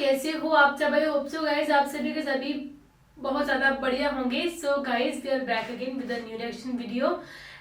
कैसे हो आप सब? आई होप सो गाइस आप सभी के सभी बहुत ज़्यादा बढ़िया होंगे। So guys we are back again with a new reaction video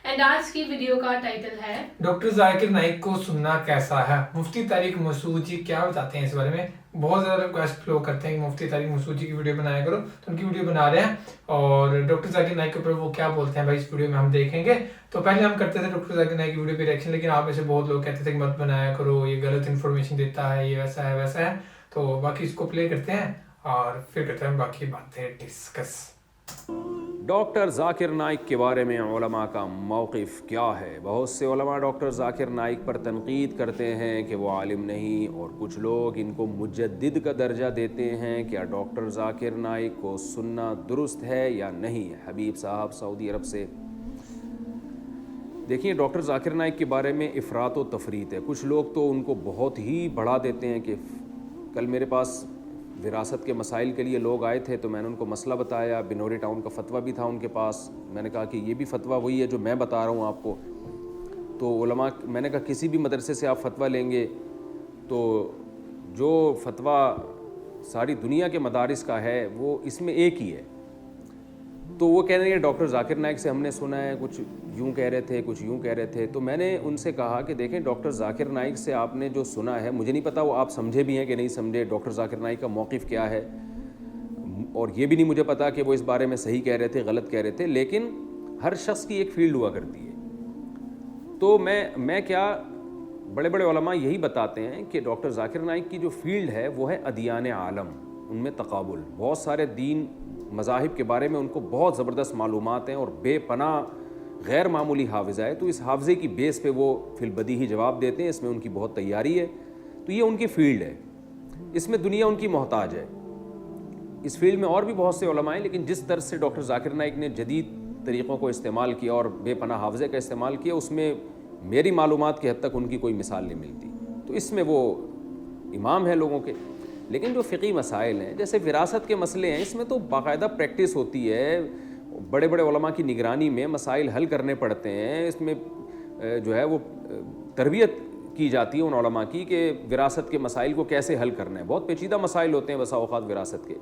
and आज की वीडियो का टाइटल है डॉक्टर जाकिर नाइक को सुनना कैसा है। मुफ्ती तारिक मसूद जी क्या बताते हैं इस बारे में। बहुत ज़्यादा रिक्वेस्ट फ्लो करते हैं कि मुफ्ती तारिक मसूद जी की वीडियो बनाया करो, तो उनकी वीडियो बना रहे हैं और डॉक्टर जाकिर नाइक के ऊपर वो क्या बोलते हैं भाई इस वीडियो में हम देखेंगे। तो पहले हम करते थे डॉक्टर जाकिर नाइक की वीडियो पे रिएक्शन, लेकिन आप में से बहुत लोग कहते थे कि मत बनाया करो, ये गलत इन्फॉर्मेशन देता है, ये वैसा है वैसा है। तो बाकी इसको प्ले करते हैं और फिर करते हैं बाकी बातें डिस्कस। डॉक्टर जाकिर नाइक के बारे में उलमा का मौक़िफ़ क्या है। बहुत से उलमा डॉक्टर जाकिर नाइक पर तनकीद करते हैं कि वो आलिम नहीं, और कुछ लोग इनको मुजद्दिद का दर्जा देते हैं। क्या डॉक्टर जाकिर नाइक को सुनना दुरुस्त है या नहीं। हबीब साहब सऊदी अरब से। देखिए, डॉक्टर जाकिर नाइक के बारे में इफ़रात व तफरीत है। कुछ लोग तो उनको बहुत ही बढ़ा देते हैं कि कल मेरे पास विरासत के मसाइल के लिए लोग आए थे तो मैंने उनको मसला बताया। बिनोरी टाउन का फ़तवा भी था उनके पास। मैंने कहा कि ये भी फ़तवा वही है जो मैं बता रहा हूँ आपको। तो उलमा, मैंने कहा किसी भी मदरसे से आप फ़तवा लेंगे तो जो फ़तवा सारी दुनिया के मदारिस का है वो इसमें एक ही है। तो वो कह रहे हैं डॉक्टर जाकिर नाइक से हमने सुना है, कुछ यूँ कह रहे थे, कुछ यूँ कह रहे थे। तो मैंने उनसे कहा कि देखें, डॉक्टर जाकिर नाइक से आपने जो सुना है, मुझे नहीं पता वो आप समझे भी हैं कि नहीं समझे, डॉक्टर जाकिर नाइक का मौक़िफ़ क्या है, और ये भी नहीं मुझे पता कि वो इस बारे में सही कह रहे थे गलत कह रहे थे। लेकिन हर शख्स की एक फ़ील्ड हुआ करती है। तो मैं क्या, बड़े बड़े उलमा यही बताते हैं कि डॉक्टर जाकिर नाइक की जो फ़ील्ड है वो है अदियान आलम, उनमें तक़ाबुल। बहुत सारे दीन मज़ाहिब के बारे में उनको बहुत ज़बरदस्त मालूमात हैं और बेपनाह गैर मामूली हाफ़िज़ा है। तो इस हाफ़िज़े की बेस पे वो फिलबदी ही जवाब देते हैं। इसमें उनकी बहुत तैयारी है। तो ये उनकी फ़ील्ड है, इसमें दुनिया उनकी मोहताज है। इस फील्ड में और भी बहुत से उलमा हैं, लेकिन जिस तरह से डॉक्टर जाकिर नाइक ने जदीद तरीक़ों को इस्तेमाल किया और बेपनाह हाफ़िज़े का इस्तेमाल किया, उसमें मेरी मालूमात की हद तक उनकी कोई मिसाल नहीं मिलती। तो इसमें वो इमाम हैं लोगों के। लेकिन जो फ़िक़ी मसाइल हैं, जैसे विरासत के मसले हैं, इसमें तो बाकायदा प्रैक्टिस होती है। बड़े बड़े उलमा की निगरानी में मसाइल हल करने पड़ते हैं। इसमें जो है वो तरबियत की जाती है उन उलमा की कि विरासत के मसाइल को कैसे हल करना है। बहुत पेचीदा मसाइल होते हैं बसा औक़ात विरासत के।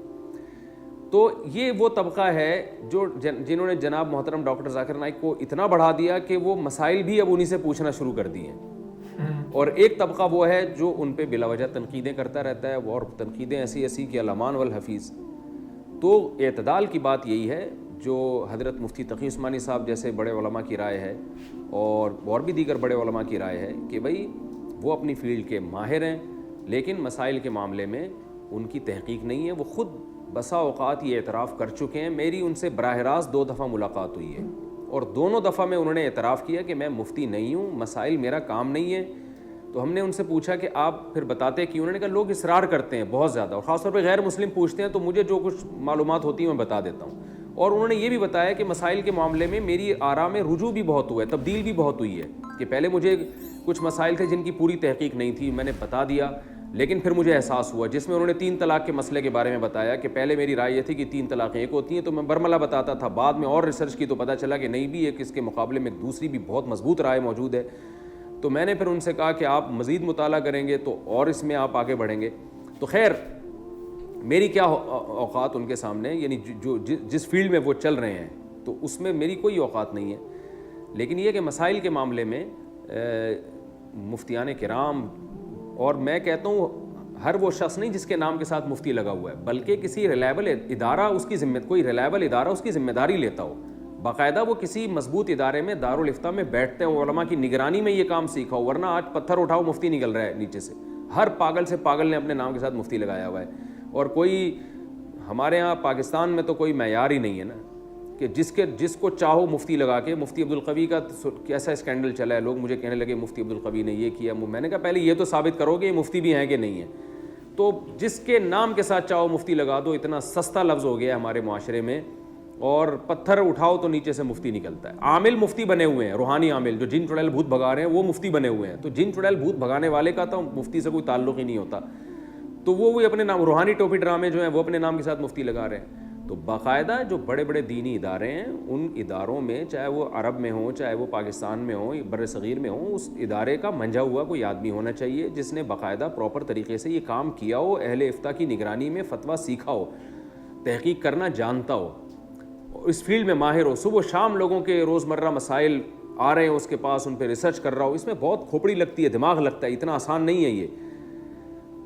तो ये वो तबका है जो जिन्होंने जनाब मोहतरम डॉक्टर जाकिर नाइक को इतना बढ़ा दिया कि वो मसाइल भी अब उन्हीं से पूछना शुरू कर दिए हैं। और एक तबका वो है जो उन पे बिलावजह तनकीदें करता रहता है, और तनकीदें ऐसी ऐसी कि अल-अमान वल हफ़ीज़। तो एतदाल की बात यही है जो हज़रत मुफ्ती तक़ी उस्मानी साहब जैसे बड़े उलमा की राय है, और भी दीगर बड़े उलमा की राय है कि भाई वो अपनी फ़ील्ड के माहिर हैं, लेकिन मसाइल के मामले में उनकी तहक़ीक़ नहीं है। वो ख़ुद बसा औक़ात ये एतराफ़ कर चुके हैं। मेरी उनसे बराह रास्त 2 दफ़ा मुलाकात हुई है और दोनों दफ़ा में उन्होंने एतराफ़ किया कि मैं मुफ्ती नहीं हूँ, मसाइल मेरा काम नहीं है। तो हमने उनसे पूछा कि आप फिर बताते क्यों। उन्होंने कहा लोग इसरार करते हैं बहुत ज़्यादा, और ख़ासतौर पर गैर मुस्लिम पूछते हैं, तो मुझे जो कुछ मालूमात होती है मैं बता देता हूँ। और उन्होंने ये भी बताया कि मसाइल के मामले में मेरी आरा में रुजू भी बहुत हुआ है, तब्दील भी बहुत हुई है। कि पहले मुझे कुछ मसाइल थे जिनकी पूरी तहक़ीक़ नहीं थी, मैंने बता दिया, लेकिन फिर मुझे एहसास हुआ, जिसमें उन्होंने 3 तलाक़ के मसले के बारे में बताया कि पहले मेरी राय ये थी कि 3 तलाक़ें एक होती हैं, तो मैं बरमला बताता था। बाद में और रिसर्च की तो पता चला कि नहीं, भी एक इसके मुकाबले में दूसरी भी बहुत मजबूत राय मौजूद है। तो मैंने फिर उनसे कहा कि आप मज़ीद मुताला करेंगे तो और इसमें आप आगे बढ़ेंगे। तो खैर, मेरी क्या औक़ात उनके सामने, यानी जो जिस फील्ड में वो चल रहे हैं तो उसमें मेरी कोई औक़ात नहीं है। लेकिन ये कि मसाइल के मामले में मुफ्तियान किराम, और मैं कहता हूँ हर वो शख्स नहीं जिसके नाम के साथ मुफ्ती लगा हुआ है, बल्कि किसी रिलायबल इदारा उसकी कोई रिलायबल इदारा उसकी ज़िम्मेदारी लेता हो, बाकायदा वो किसी मजबूत इदारे में दारुल इफ्ता में बैठते हैं, उलमा की निगरानी में ये काम सीखा हो। वरना आज पत्थर उठाओ मुफ्ती निकल रहा है नीचे से। हर पागल से पागल ने अपने नाम के साथ मुफ्ती लगाया हुआ है, और कोई हमारे यहाँ पाकिस्तान में तो कोई मैयार ही नहीं है ना कि जिसको चाहो मुफ्ती लगा के। मुफ्ती अब्दुल कवी का कैसा स्कैंडल चला है, लोग मुझे कहने लगे मुफ्ती अब्दुल कवी ने ये किया। मैंने कहा पहले ये तो साबित करोगे ये मुफ्ती भी हैं कि नहीं है। तो जिसके नाम के साथ चाहो मुफ्ती लगा दो, इतना सस्ता लफ्ज़ हो गया हमारे माशरे में। और पत्थर उठाओ तो नीचे से मुफ्ती निकलता है। आमिल मुफ्ती बने हुए हैं, रूहानी आमिल जो जिन चुड़ैल भूत भगा रहे हैं वो मुफ्ती बने हुए हैं। तो जिन चुड़ैल भूत भगाने वाले का तो मुफ्ती से कोई ताल्लुक़ ही नहीं होता। तो वो अपने नाम, रूहानी टोपी ड्रामे जो हैं वो अपने नाम के साथ मुफ्ती लगा रहे हैं। تو باقاعدہ جو بڑے بڑے دینی ادارے ہیں ان اداروں میں, چاہے وہ عرب میں ہوں چاہے وہ پاکستان میں ہوں بر صغیر میں ہوں, اس ادارے کا منجھا ہوا کوئی آدمی ہونا چاہیے جس نے باقاعدہ پراپر طریقے سے یہ کام کیا ہو, اہل افتاء کی نگرانی میں فتویٰ سیکھا ہو, تحقیق کرنا جانتا ہو, اس فیلڈ میں ماہر ہو, صبح و شام لوگوں کے روزمرہ مسائل آ رہے ہیں اس کے پاس, ان پہ ریسرچ کر رہا ہو. اس میں بہت کھوپڑی لگتی ہے, دماغ لگتا ہے, اتنا آسان نہیں ہے یہ.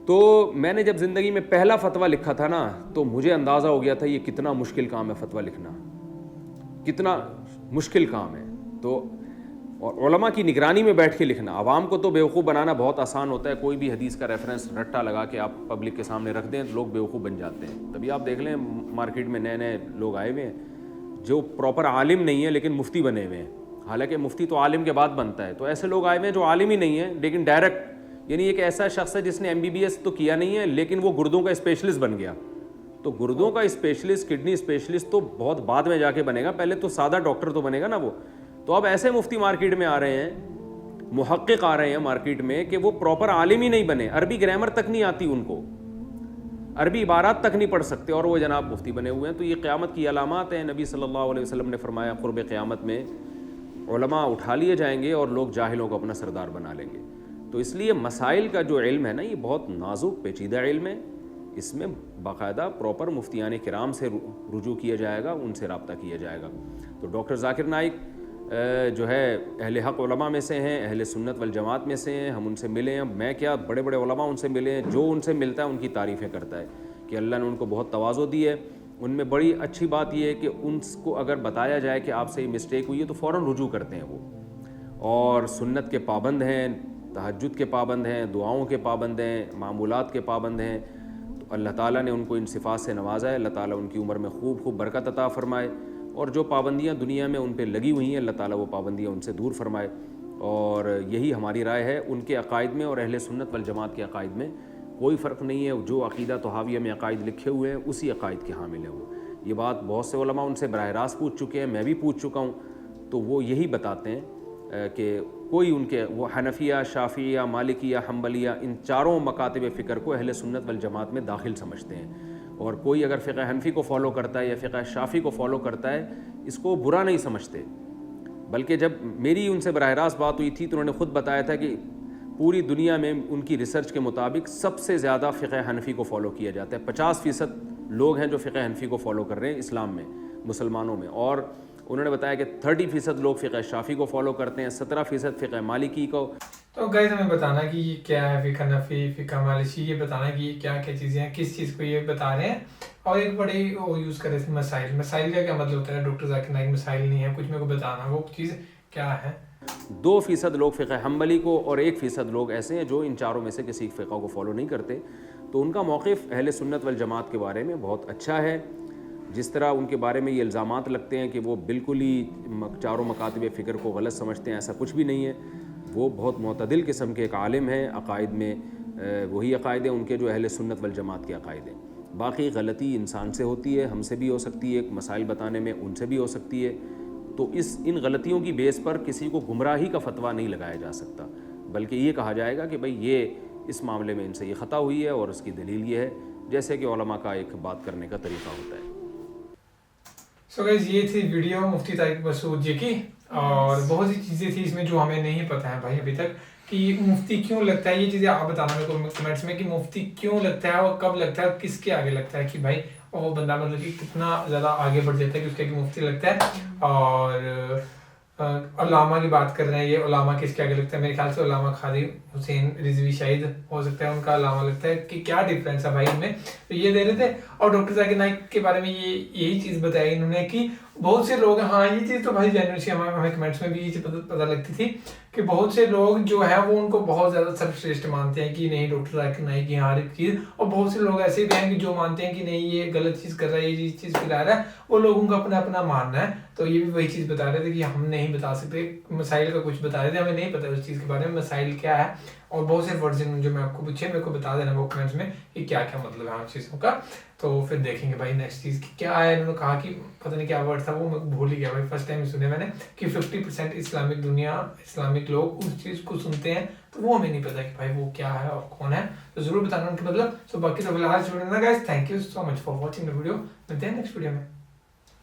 تو میں نے جب زندگی میں پہلا فتویٰ لکھا تھا نا تو مجھے اندازہ ہو گیا تھا یہ کتنا مشکل کام ہے, فتویٰ لکھنا کتنا مشکل کام ہے. تو اور علماء کی نگرانی میں بیٹھ کے لکھنا, عوام کو تو بیوقوف بنانا بہت آسان ہوتا ہے, کوئی بھی حدیث کا ریفرنس رٹا لگا کے آپ پبلک کے سامنے رکھ دیں لوگ بیوقوف بن جاتے ہیں. تبھی آپ دیکھ لیں مارکیٹ میں نئے نئے لوگ آئے ہوئے ہیں جو پراپر عالم نہیں ہے لیکن مفتی بنے ہوئے ہیں, حالانکہ مفتی تو عالم کے بعد بنتا ہے. تو ایسے لوگ آئے ہوئے ہیں جو عالم ہی نہیں ہے لیکن ڈائریکٹ, یعنی ایک ایسا شخص ہے جس نے MBBS تو کیا نہیں ہے لیکن وہ گردوں کا اسپیشلسٹ بن گیا. تو گردوں کا اسپیشلسٹ, کڈنی اسپیشلسٹ تو بہت بعد میں جا کے بنے گا, پہلے تو سادہ ڈاکٹر تو بنے گا نا وہ. تو اب ایسے مفتی مارکیٹ میں آ رہے ہیں, محقق آ رہے ہیں مارکیٹ میں کہ وہ پراپر عالم ہی نہیں بنے, عربی گرامر تک نہیں آتی ان کو, عربی عبارات تک نہیں پڑھ سکتے, اور وہ جناب مفتی بنے ہوئے ہیں. تو یہ قیامت کی علامات ہیں. نبی صلی اللہ علیہ وسلم نے فرمایا قرب قیامت میں علماء اٹھا لیے جائیں گے اور لوگ جاہلوں کو اپنا سردار بنا لیں گے. تو اس لیے مسائل کا جو علم ہے نا یہ بہت نازک پیچیدہ علم ہے, اس میں باقاعدہ پراپر مفتیان کرام سے رجوع کیا جائے گا, ان سے رابطہ کیا جائے گا. تو ڈاکٹر ذاکر نائک جو ہے اہل حق علماء میں سے ہیں, اہل سنت والجماعت میں سے ہیں, ہم ان سے ملے ہیں. میں کیا بڑے بڑے علماء ان سے ملے ہیں, جو ان سے ملتا ہے ان کی تعریفیں کرتا ہے کہ اللہ نے ان کو بہت تواضع دی ہے. ان میں بڑی اچھی بات یہ ہے کہ ان کو اگر بتایا جائے کہ آپ سے یہ مسٹیک ہوئی ہے تو فوراً رجوع کرتے ہیں وہ, اور سنت کے پابند ہیں, تہجد کے پابند ہیں, دعاؤں کے پابند ہیں, معمولات کے پابند ہیں. تو اللہ تعالیٰ نے ان کو ان صفات سے نوازا ہے. اللہ تعالیٰ ان کی عمر میں خوب خوب برکت عطا فرمائے, اور جو پابندیاں دنیا میں ان پہ لگی ہوئی ہیں اللہ تعالیٰ وہ پابندیاں ان سے دور فرمائے. اور یہی ہماری رائے ہے. ان کے عقائد میں اور اہل سنت والجماعت کے عقائد میں کوئی فرق نہیں ہے. جو عقیدہ طحاویہ میں عقائد لکھے ہوئے ہیں اسی عقائد کے حامل ہیں وہ. یہ بات بہت سے علماء ان سے براہ راست پوچھ چکے ہیں, میں بھی پوچھ چکا ہوں. تو وہ یہی بتاتے ہیں کہ کوئی ان کے وہ حنفیہ, شافعیہ, مالکیہ, حنبلیہ, ان چاروں مکاتب فکر کو اہل سنت والجماعت میں داخل سمجھتے ہیں. اور کوئی اگر فقہ حنفی کو فالو کرتا ہے یا فقہ شافعی کو فالو کرتا ہے اس کو برا نہیں سمجھتے. بلکہ جب میری ان سے براہ راست بات ہوئی تھی تو انہوں نے خود بتایا تھا کہ پوری دنیا میں ان کی ریسرچ کے مطابق سب سے زیادہ فقہ حنفی کو فالو کیا جاتا ہے. 50% لوگ ہیں جو فقہ حنفی کو فالو کر رہے ہیں اسلام میں, مسلمانوں میں. اور انہوں نے بتایا کہ 30% لوگ فقہ شافعی کو فالو کرتے ہیں, 17% فقہ مالکی کو. تو گائز ہمیں بتانا کہ یہ کیا ہے فقہ حنفی, فقہ مالکی, یہ بتانا کہ یہ کیا کیا چیزیں ہیں, کس چیز کو یہ بتا رہے ہیں. اور ایک بڑے وہ یوز کرے تھے مسائل. مسائل کا کیا مطلب ہوتا ہے ڈاکٹر ذاکر نائک؟ مسائل نہیں ہے کچھ, میرے کو بتانا وہ چیز کیا ہے. 2% لوگ فقہ حنبلی کو اور 1% لوگ ایسے ہیں جو ان چاروں میں سے کسی فقہ کو فالو نہیں کرتے. تو ان کا موقف اہل سنت والجماعت کے بارے میں بہت اچھا ہے. جس طرح ان کے بارے میں یہ الزامات لگتے ہیں کہ وہ بالکل ہی چاروں مکاتب فکر کو غلط سمجھتے ہیں, ایسا کچھ بھی نہیں ہے. وہ بہت معتدل قسم کے ایک عالم ہیں. عقائد میں وہی عقائد ہیں ان کے جو اہل سنت والجماعت کے عقائد ہیں. باقی غلطی انسان سے ہوتی ہے, ہم سے بھی ہو سکتی ہے, مسائل بتانے میں ان سے بھی ہو سکتی ہے. تو ان غلطیوں کی بیس پر کسی کو گمراہی کا فتویٰ نہیں لگایا جا سکتا, بلکہ یہ کہا جائے گا کہ بھئی یہ اس معاملے میں ان سے یہ خطا ہوئی ہے اور اس کی دلیل یہ ہے, جیسے کہ علماء کا ایک بات کرنے کا طریقہ ہوتا ہے. سو گائز یہ تھی ویڈیو مفتی طارق مسعود جی کی, اور بہت سی چیزیں تھی اس میں جو ہمیں نہیں پتہ ہے بھائی ابھی تک, کہ مفتی کیوں لگتا ہے. یہ چیزیں آپ بتانا میرے کو کمنٹس میں کہ مفتی کیوں لگتا ہے اور کب لگتا ہے اور کس کے آگے لگتا ہے, کہ بھائی وہ بندہ مطلب کہ کتنا زیادہ آگے بڑھ جاتا ہے کہ اس کے آگے مفتی لگتا ہے. اور علامہ کی بات کر رہے ہیں, یہ علامہ کس کے آگے لگتا ہے؟ میرے خیال سے علامہ قاضی حسین رضوی شاہد ہو سکتا ہے ان کا علامہ لگتا ہے, کہ کیا ڈفرینس ہے بھائی ان میں. تو یہ دے رہے تھے. اور ڈاکٹر ذاکر نائک کے بارے میں یہی چیز بتائی انہوں نے کہ بہت سے لوگ, ہاں یہ چیز تو بھائی جینوئن سی ہمیں کمنٹس میں بھی یہ چیز پتہ لگتی تھی کہ بہت سے لوگ جو ہے وہ ان کو بہت زیادہ سرشریشٹھ مانتے ہیں کہ نہیں ڈاکٹر ذاکر نائک کی ہر ایک چیز. اور بہت سے لوگ ایسے بھی ہیں کہ جو مانتے ہیں کہ نہیں یہ غلط چیز کر رہا ہے, یہ چیز پھیلا رہا ہے. وہ لوگوں کا اپنا اپنا ماننا ہے. تو یہ بھی وہی چیز بتا رہے تھے کہ ہم نہیں بتا سکتے, مسائل کا کچھ بتا رہے تھے, ہمیں نہیں پتا اس چیز کے بارے میں مسائل کیا ہے. اور بہت سے ورژن جو میں آپ کو پوچھے میرے کو بتا دینا وہ کمنٹس میں کہ کیا کیا مطلب ہے ان چیزوں کا. तो फिर देखेंगे भाई नेक्स्ट चीज़ कि क्या है। इन्होंने कहा कि पता नहीं क्या वर्ड था वो, मैं भूल ही गया भाई, फर्स्ट टाइम सुने मैंने कि 50% इस्लामिक दुनिया, इस्लामिक लोग उस चीज़ को सुनते हैं, तो वो हमें नहीं पता कि भाई वो क्या है और कौन है, तो ज़रूर बताना उनके मतलब। सो बाकी तो फिलहाल वीडियो ना guys, thank you so much for watching the video, मिलते हैं नेक्स्ट वीडियो में।